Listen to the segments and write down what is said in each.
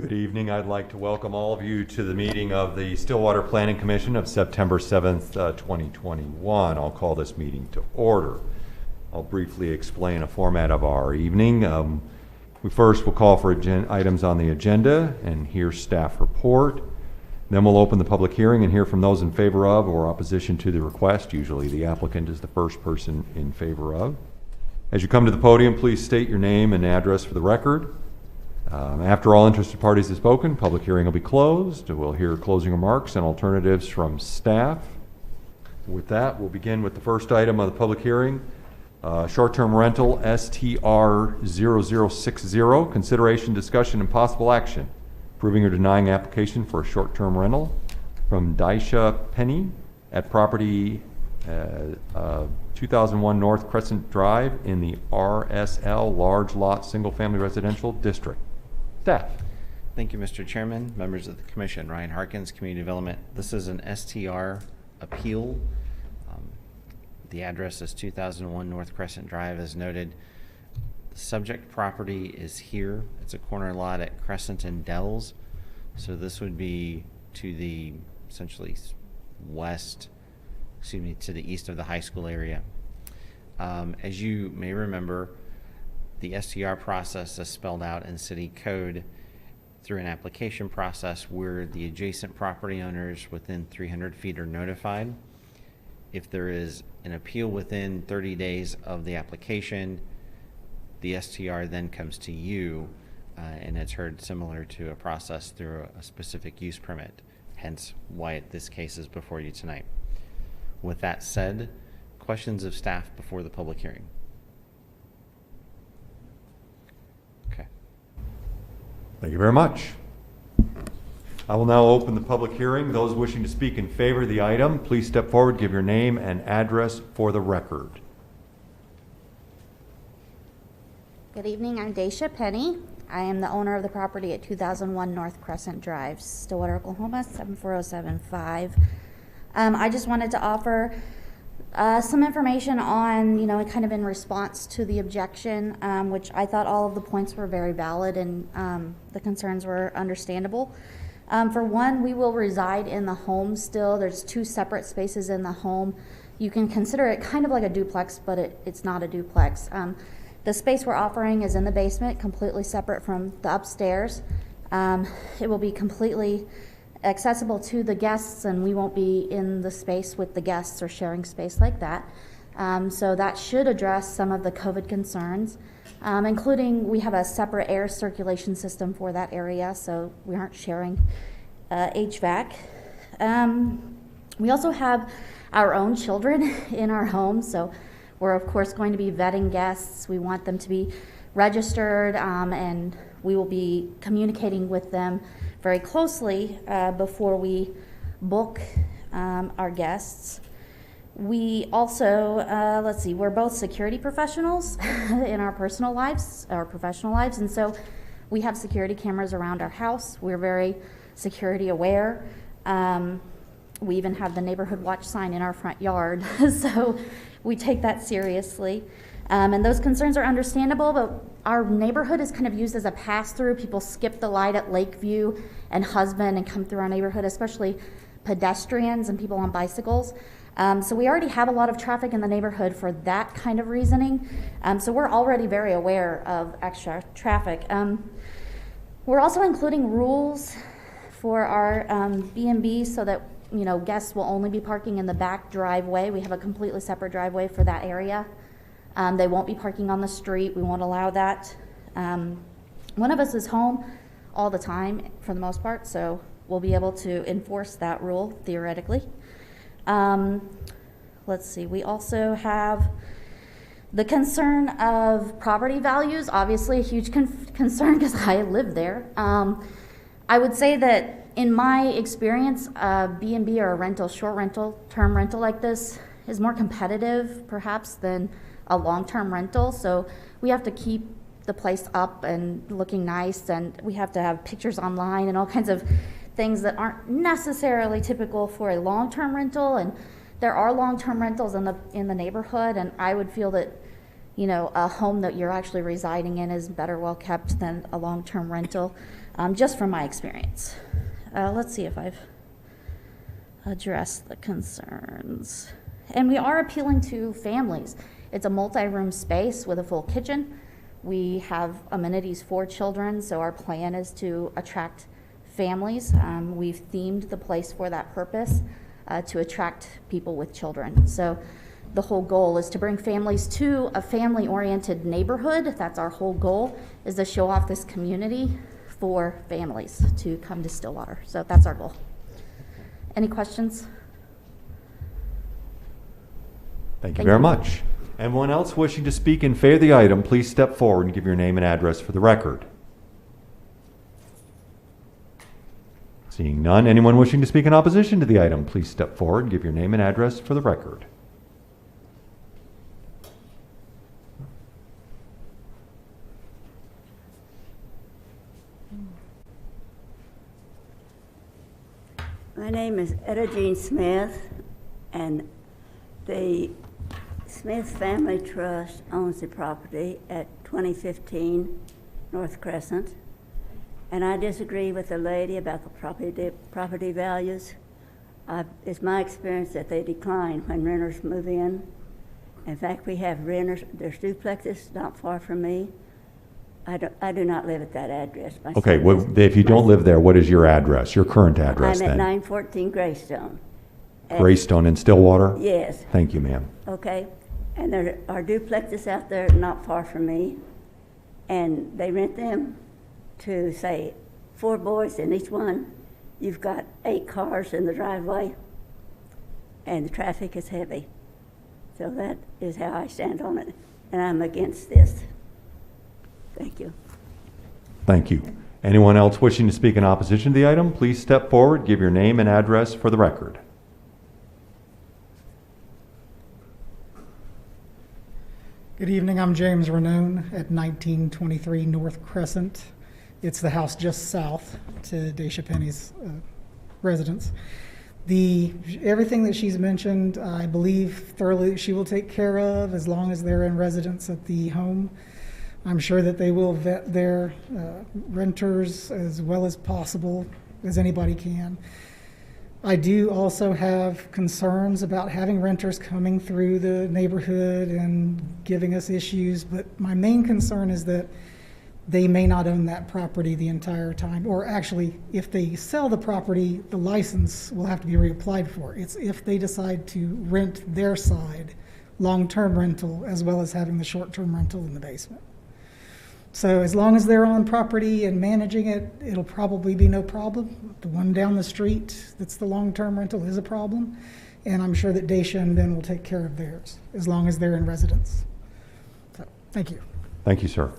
Good evening. I'd like to welcome all of you to the meeting of the Stillwater Planning Commission of September 7th, 2021. I'll call this meeting to order. I'll briefly explain a format of our evening. We first will call for items on the agenda and hear staff report. Then we'll open the public hearing and hear from those in favor of or opposition to the request. Usually the applicant is the first person in favor of. As you come to the podium, please state your name and address for the record. After all interested parties have spoken, public hearing will be closed. We'll hear closing remarks and alternatives from staff. With that, we'll begin with the first item of the public hearing. Short-term rental STR 0060, consideration, discussion, and possible action. Approving or denying application for a short-term rental from Daisha Penny at property 2001 North Crescent Drive in the RSL Large Lot Single Family Residential District. Staff. Thank you, Mr. Chairman, members of the Commission. Ryan Harkins, Community Development. This is an STR appeal. The address is 2001 North Crescent Drive, as noted. The subject property is here. It's a corner lot at Crescent and Dells. So this would be to the essentially to the east of the high school area. As you may remember, the STR process is spelled out in city code through an application process where the adjacent property owners within 300 feet are notified. If there is an appeal within 30 days of the application, the STR then comes to you and it's heard similar to a process through a specific use permit, hence why this case is before you tonight. With that said, questions of staff before the public hearing? Okay. Thank you very much. I will now open the public hearing. Those wishing to speak in favor of the item, please step forward, give your name and address for the record. Good evening, I'm Daisha Penny. I am the owner of the property at 2001 North Crescent Drive, Stillwater, Oklahoma, 74075. I just wanted to offer some information on, kind of in response to the objection, which I thought all of the points were very valid and the concerns were understandable. For one, we will reside in the home still. There's two separate spaces in the home. You can consider it kind of like a duplex, but it's not a duplex. The space we're offering is in the basement, completely separate from the upstairs. It will be completely accessible to the guests, and we won't be in the space with the guests or sharing space like that. So that should address some of the COVID concerns, including we have a separate air circulation system for that area, so we aren't sharing HVAC. We also have our own children in our home, so we're of course going to be vetting guests. We want them to be registered, and we will be communicating with them very closely before we book our guests. We also, we're both security professionals in our personal lives, our professional lives, and so we have security cameras around our house. We're very security aware. We even have the neighborhood watch sign in our front yard, so we take that seriously. And those concerns are understandable, but our neighborhood is kind of used as a pass-through. People skip the light at Lakeview and Husband and come through our neighborhood, especially pedestrians and people on bicycles. So we already have a lot of traffic in the neighborhood for that kind of reasoning. So we're already very aware of extra traffic. We're also including rules for our B&B so that guests will only be parking in the back driveway. We have a completely separate driveway for that area. They won't be parking on the street. We won't allow that. One of us is home all the time for the most part, so we'll be able to enforce that rule theoretically. We also have the concern of property values, obviously a huge concern because I live there. I would say that in my experience, B&B or a rental, short rental, term rental like this is more competitive perhaps than a long-term rental. So we have to keep the place up and looking nice, and we have to have pictures online and all kinds of things that aren't necessarily typical for a long-term rental. And there are long-term rentals in the neighborhood, and I would feel that a home that you're actually residing in is better well kept than a long-term rental. just from my experience. Let's see if I've addressed the concerns. And we are appealing to families. It's a multi-room space with a full kitchen. We have amenities for children, so our plan is to attract families. We've themed the place for that purpose, to attract people with children. So the whole goal is to bring families to a family-oriented neighborhood. That's our whole goal, is to show off this community for families to come to Stillwater. So that's our goal. Any questions? Thank you very much. Anyone else wishing to speak in favor of the item, please step forward and give your name and address for the record. Seeing none, anyone wishing to speak in opposition to the item, please step forward and give your name and address for the record. My name is Etta Jean Smith, and the Smith Family Trust owns the property at 2015 North Crescent. And I disagree with the lady about the property values. It's my experience that they decline when renters move in. In fact, we have renters, there's duplexes not far from me. I do not live at that address. My Okay, son well, lives- if you don't live there, what is your address, your current address I'm at then? 914 Greystone. And- Greystone in Stillwater? Yes. Thank you, ma'am. Okay, and there are duplexes out there not far from me, and they rent them to, say, 4 boys in each one. You've got 8 cars in the driveway, and the traffic is heavy. So that is how I stand on it, and I'm against this. Thank you. Thank you. Anyone else wishing to speak in opposition to the item, please step forward, give your name and address for the record. Good evening, I'm James Ranone at 1923 North Crescent. It's the house just south to Daisha Penny's residence. Everything that she's mentioned, I believe thoroughly she will take care of as long as they're in residence at the home. I'm sure that they will vet their renters as well as possible, as anybody can. I do also have concerns about having renters coming through the neighborhood and giving us issues, but my main concern is that they may not own that property the entire time, or actually, if they sell the property, the license will have to be reapplied for. It's if they decide to rent their side, long-term rental, as well as having the short-term rental in the basement. So as long as they're on property and managing it, it'll probably be no problem. The one down the street that's the long-term rental is a problem, and I'm sure that Daisha and Ben will take care of theirs, as long as they're in residence. So, thank you. Thank you, sir.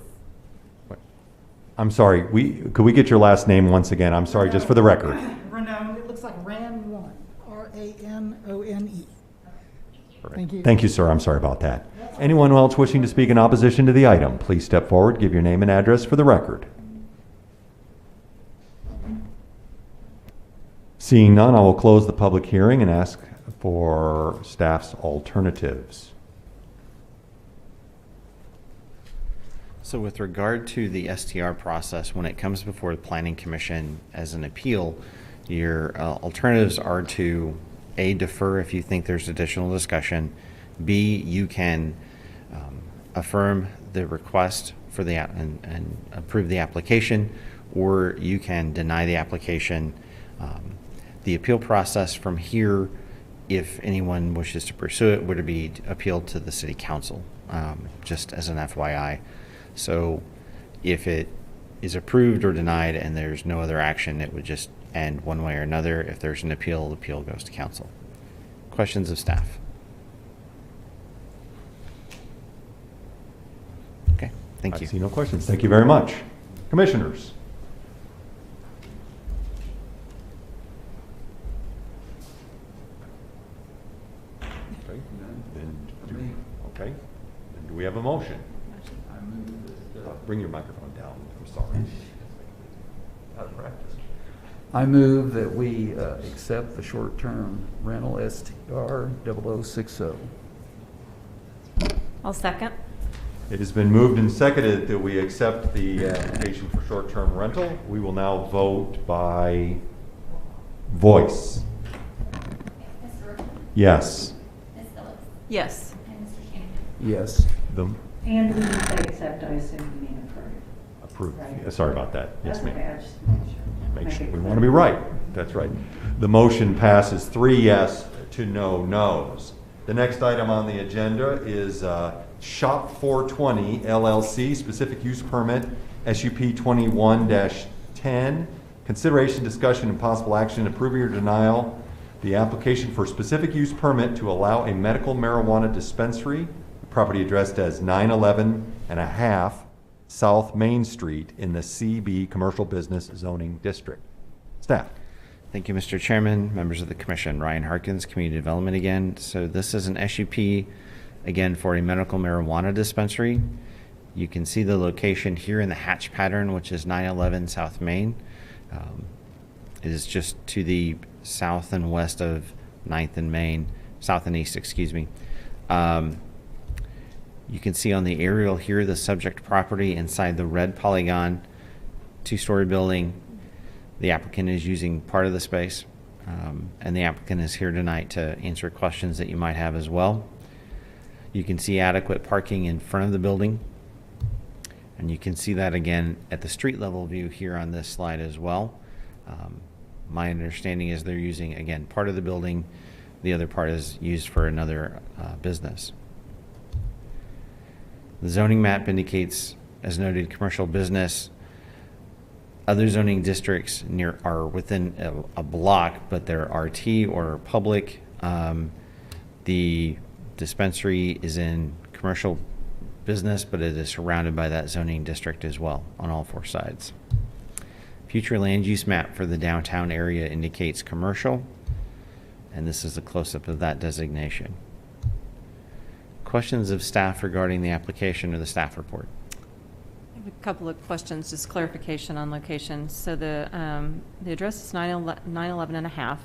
I'm sorry, could we get your last name once again? I'm sorry, just for the record. Ranone, it looks like Ran1, R-A-N-O-N-E. Thank you. Thank you, sir. I'm sorry about that. Anyone else wishing to speak in opposition to the item, please step forward, give your name and address for the record. Seeing none, I will close the public hearing and ask for staff's alternatives. So with regard to the STR process, when it comes before the Planning Commission as an appeal, your alternatives are to A, defer if you think there's additional discussion. B, you can affirm the request for the and approve the application, or you can deny the application. The appeal process from here, if anyone wishes to pursue it, would be appealed to the City Council, just as an FYI. So if it is approved or denied and there's no other action, it would just end one way or another. If there's an appeal, the appeal goes to council. Questions of staff? Okay, thank I you. see no questions. Thank you very much. Commissioners. Okay. Okay. Then do we have a motion? Bring your microphone down. I'm sorry. Out of practice. I move that we accept the short-term rental STR 0060. I'll second. It has been moved and seconded that we accept the application for short-term rental. We will now vote by voice. Yes. Yes. Yes. The And when you say accept, I assume you mean approve. approved. Right. Sorry about that. Yes, That's ma'am. okay, I just make sure. Make sure, it we clear. want to be right. That's right. The motion passes 3 yes to no no's. The next item on the agenda is Shop 420 LLC, specific use permit, SUP 21-10. Consideration, discussion, and possible action approving or denial the application for specific use permit to allow a medical marijuana dispensary, property addressed as 911 and a half South Main Street in the CB Commercial Business Zoning District. Staff. Thank you, Mr. Chairman, members of the commission. Ryan Harkins, Community Development again. So this is an SUP, again, for a medical marijuana dispensary. You can see the location here in the hatch pattern, which is 911 South Main. It is just to the south and west of 9th and Main, south and east, excuse me. You can see on the aerial here the subject property inside the red polygon, 2-story building. The applicant is using part of the space, and the applicant is here tonight to answer questions that you might have as well. You can see adequate parking in front of the building, and you can see that again at the street level view here on this slide as well. My understanding is they're using, again, part of the building. The other part is used for another business. The zoning map indicates, as noted, commercial business. Other zoning districts are within a block, but they're RT or public. The dispensary is in commercial business, but it is surrounded by that zoning district as well on all 4 sides. Future land use map for the downtown area indicates commercial, and this is a close-up of that designation. Questions of staff regarding the application or the staff report? I have a couple of questions, just clarification on location. So the address is 911 and a half.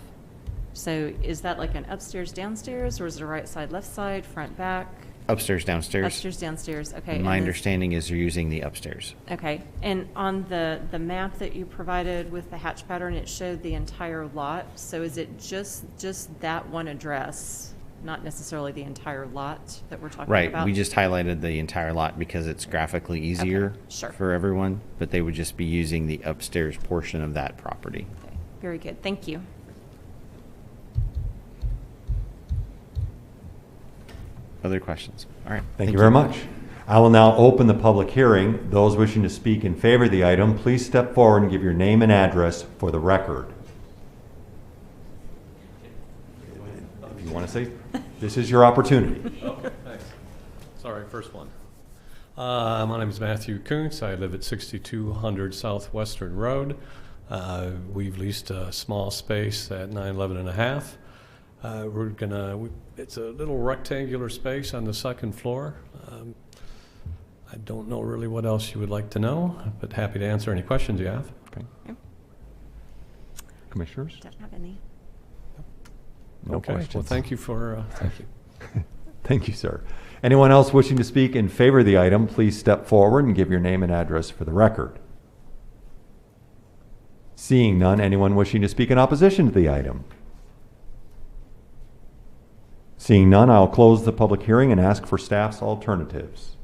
So is that like an upstairs, downstairs, or is it a right side, left side, front, back? Upstairs, downstairs. Upstairs, downstairs, okay. My and understanding is they're using the upstairs. Okay, and on the map that you provided with the hatch pattern, it showed the entire lot. So is it just that one address, not necessarily the entire lot that we're talking about? Right, we just highlighted the entire lot because it's graphically easier sure. for everyone, but they would just be using the upstairs portion of that property. Okay, very good, thank you. Other questions? All right. Thank you very much. I will now open the public hearing. Those wishing to speak in favor of the item, please step forward and give your name and address for the record. If you want to say, this is your opportunity. Okay, thanks. Sorry, first one. My name is Matthew Kuntz. I live at 6200 Southwestern Road. We've leased a small space at 911 and a half. It's a little rectangular space on the 2nd floor. I don't know really what else you would like to know, but happy to answer any questions you have. Okay. Yep. Commissioners? Don't have any. No Okay, questions. well, thank you for, thank you. Thank you, sir. Anyone else wishing to speak in favor of the item, please step forward and give your name and address for the record. Seeing none, anyone wishing to speak in opposition to the item? Seeing none, I'll close the public hearing and ask for staff's alternatives.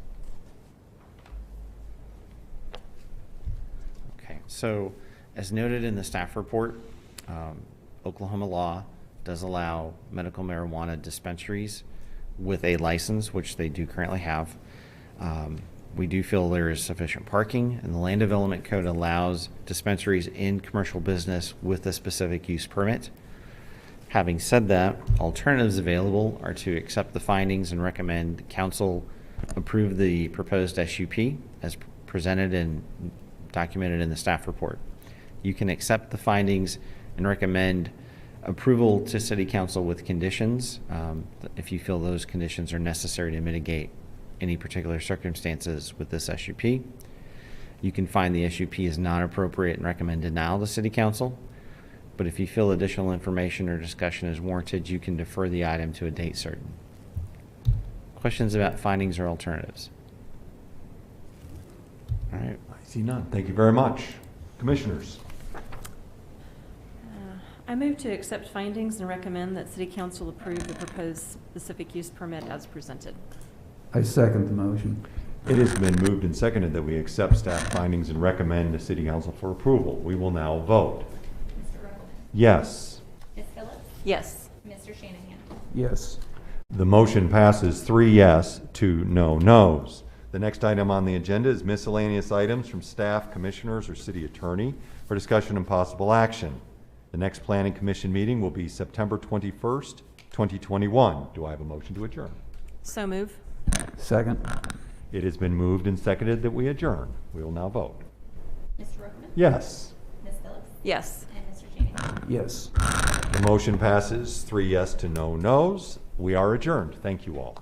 Okay, so as noted in the staff report, Oklahoma law does allow medical marijuana dispensaries with a license, which they do currently have. We do feel there is sufficient parking, and the Land Development Code allows dispensaries in commercial business with a specific use permit. Having said that, alternatives available are to accept the findings and recommend council approve the proposed SUP as presented and documented in the staff report. You can accept the findings and recommend approval to City Council with conditions if you feel those conditions are necessary to mitigate any particular circumstances with this SUP. You can find the SUP is not appropriate and recommend denial to City Council. But if you feel additional information or discussion is warranted, you can defer the item to a date certain. Questions about findings or alternatives? All right. I see none. Thank you very much. Commissioners? I move to accept findings and recommend that City Council approve the proposed specific use permit as presented. I second the motion. It has been moved and seconded that we accept staff findings and recommend to City Council for approval. We will now vote. Mr. Ruckman? Yes. Ms. Phillips? Yes. Mr. Shanahan? Yes. The motion passes 3 yes to no no's. The next item on the agenda is miscellaneous items from staff, commissioners, or city attorney for discussion and possible action. The next planning commission meeting will be September 21st, 2021. Do I have a motion to adjourn? So move. Second. It has been moved and seconded that we adjourn. We will now vote. Mr. Ruckman? Yes. Ms. Phillips? Yes. And Mr. Shanahan? Yes. The motion passes 3 yes to no no's. We are adjourned. Thank you all.